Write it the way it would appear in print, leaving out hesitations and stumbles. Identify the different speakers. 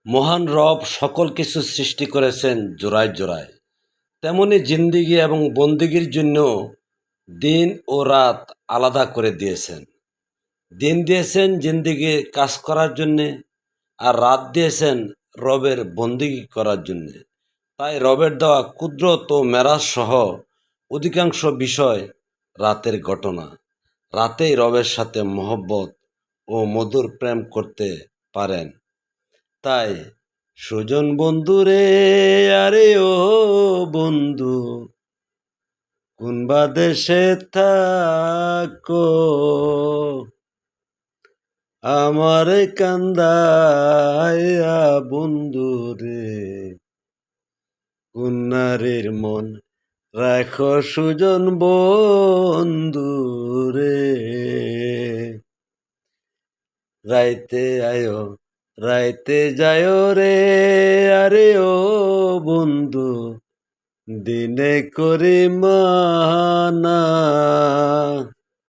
Speaker 1: মহান রব সকল কিছু সৃষ্টি করেছেন জোড়ায় জোড়ায়, তেমনি জিন্দিগি এবং বন্দিগির জন্য দিন ও রাত আলাদা করে দিয়েছেন। দিন দিয়েছেন জিন্দিগি কাজ করার জন্যে, আর রাত দিয়েছেন রবের বন্দিগি করার জন্যে। তাই রবের দেওয়া কুদরত ও মেরাজ সহ অধিকাংশ বিষয় রাতের ঘটনা। রাতেই রবের সাথে মহব্বত ও মধুর প্রেম করতে পারেন। তাই সুজন বন্ধু রে, আরে ও বন্ধু, কোন বা দেশে থাকো, আমার কান্দায়া বন্ধু রে, কোন নারীর মন রাখো সুজন বন্ধু রে। রাইতে আয়ো, রাইতে যায় রে, আরে ও বন্ধু, দিনে করি মানা।